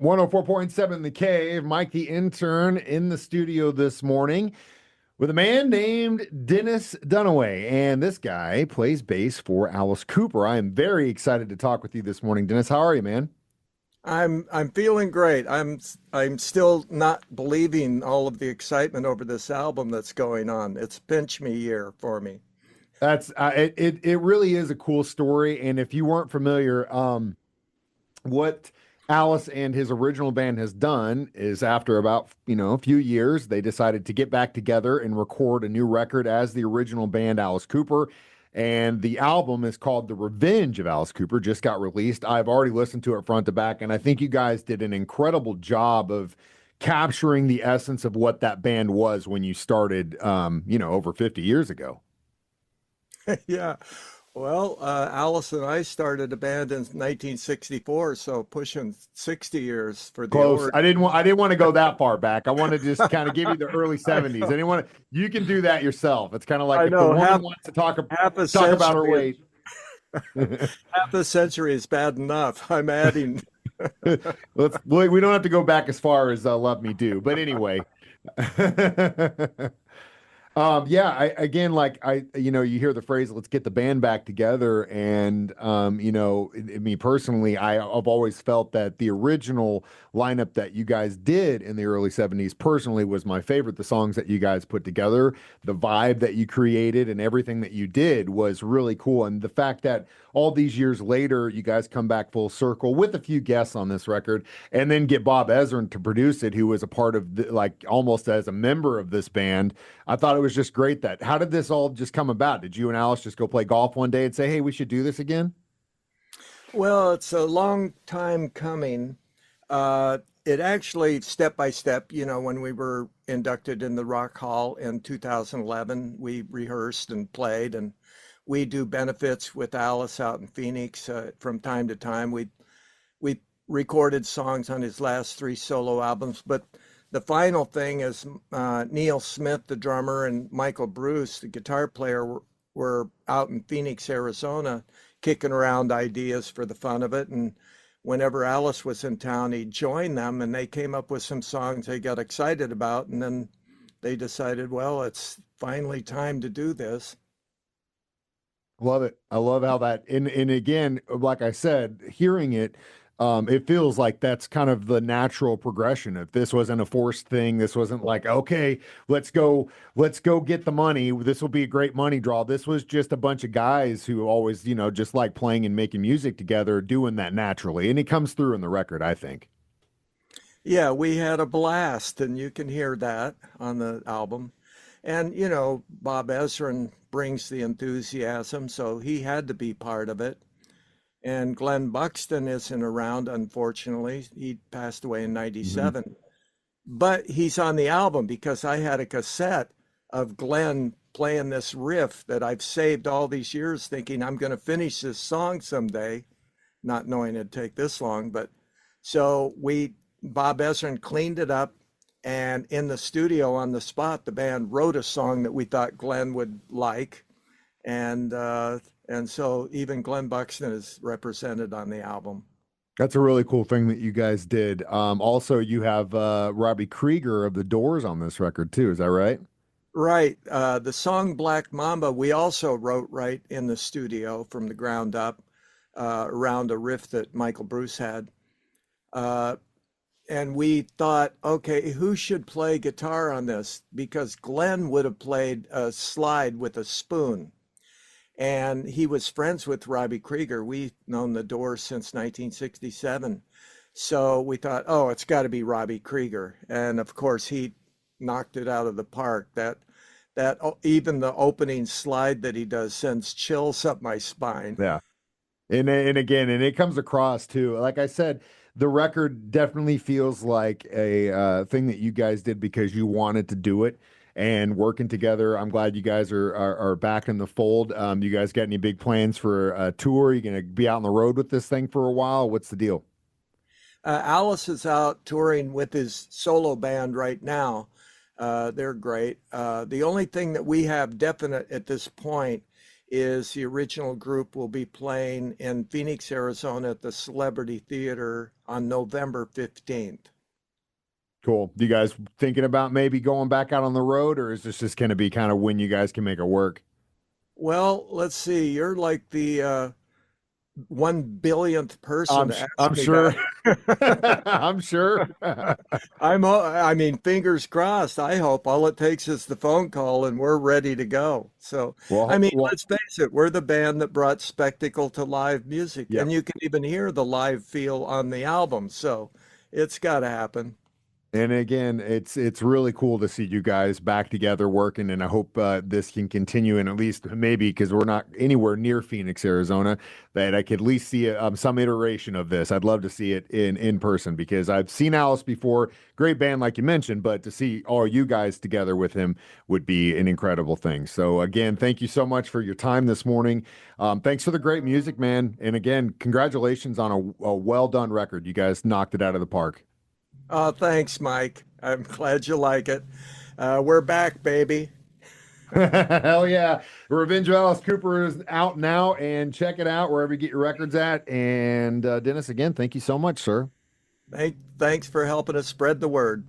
104.7 The Cave. Mike the Intern in the studio this morning with a man named Dennis Dunaway. And this guy plays bass for Alice Cooper. I am very excited to talk with you this morning. Dennis, how are you, man? I'm feeling great. I'm still not believing all of the excitement over this album that's going on. It's pinch me year for me. That's it really is a cool story. And if you weren't familiar, what Alice and his original band has done is after about, a few years, they decided to get back together and record a new record as the original band, Alice Cooper. And the album is called The Revenge of Alice Cooper, just got released. I've already listened to it front to back, and I think you guys did an incredible job of capturing the essence of what that band was when you started, over 50 years ago. Yeah. Well, Alice and I started a band in 1964, so pushing 60 years for the Close. org. I didn't want to go that far back. I want to just kind of give you the early I 70s. know, Anyone you can do that yourself. It's kind of like I if the know. woman wants to Half a talk about her century, weight. half a century is bad enough. I'm adding. We don't have to go back as far as Love Me Do. But anyway. Yeah, again, you hear the phrase, let's get the band back together. And, me personally, I've always felt that the original lineup that you guys did in the early 70s personally was my favorite. The songs that you guys put together, the vibe that you created, and everything that you did was really cool. And the fact that all these years later, you guys come back full circle with a few guests on this record and then get Bob Ezrin to produce it, who was a part of almost as a member of this band. I thought it was just great. How did this all just come about? Did you and Alice just go play golf one day and say, hey, we should do this again? Well, it's a long time coming. It actually, step by step, when we were inducted in the Rock Hall in 2011, we rehearsed and played, and we do benefits with Alice out in Phoenix from time to time. We recorded songs on his last three solo albums, but the final thing is Neil Smith, the drummer, and Michael Bruce, the guitar player, were out in Phoenix, Arizona, kicking around ideas for the fun of it. And whenever Alice was in town, he'd join them, and they came up with some songs they got excited about. And then they decided, well, it's finally time to do this. Love it. I love how that, and again, like I said, hearing it, it feels like that's kind of the natural progression. If this wasn't a forced thing, this wasn't like, okay, let's go get the money. This will be a great money draw. This was just a bunch of guys who always, just like playing and making music together, doing that naturally. And it comes through in the record, I think. Yeah, we had a blast, and you can hear that on the album. And, Bob Ezrin brings the enthusiasm, so he had to be part of it. And Glenn Buxton isn't around, unfortunately. He passed away in Mhm. 97. But he's on the album because I had a cassette of Glenn playing this riff that I've saved all these years, thinking I'm going to finish this song someday, not knowing it'd take this long. But so Bob Ezrin cleaned it up, and in the studio on the spot, the band wrote a song that we thought Glenn would like. And so even Glenn Buxton is represented on the album. That's a really cool thing that you guys did. Also, you have Robbie Krieger of the Doors on this record too. Is that right? Right. The song Black Mamba, we also wrote right in the studio from the ground up around a riff that Michael Bruce had. Uh, and we thought, okay, who should play guitar on this? Because Glenn would have played a slide with a spoon. And he was friends with Robbie Krieger. We've known the Doors since 1967. So we thought, oh, it's got to be Robbie Krieger. And of course, he knocked it out of the park. Even the opening slide that he does sends chills up my spine. Yeah. And again, and it comes across too. Like I said, the record definitely feels like a thing that you guys did because you wanted to do it and working together. I'm glad you guys are back in the fold. You guys got any big plans for a tour? You gonna be out on the road with this thing for a while? What's the deal? Alice is out touring with his solo band right now. They're great. The only thing that we have definite at this point is the original group will be playing in Phoenix, Arizona at the Celebrity Theater on November 15th. Cool. Do you guys thinking about maybe going back out on the road, or is this just going to be kind of when you guys can make it work? Well, let's see. You're like the 1 billionth person to ask I'm me sure. that. I'm sure. I mean, fingers crossed. I hope all it takes is the phone call and we're ready to go. So, I Well, mean, well, let's face it, we're the band that brought spectacle to live music, yeah. and you can even hear the live feel on the album. So, it's got to happen. And again, it's really cool to see you guys back together working, and I hope this can continue. And at least maybe because we're not anywhere near Phoenix, Arizona, that I could at least see some iteration of this. I'd love to see it in person because I've seen Alice before, great band like you mentioned, but to see all you guys together with him would be an incredible thing. So again, thank you so much for your time this morning. Thanks for the great music, man. And again, congratulations on a well done record. You guys knocked it out of the park. Thanks, Mike. I'm glad you like it. We're back, baby. Hell yeah. Revenge of Alice Cooper is out now, and check it out wherever you get your records at. And Dennis, again, thank you so much, sir. Thanks for helping us spread the word.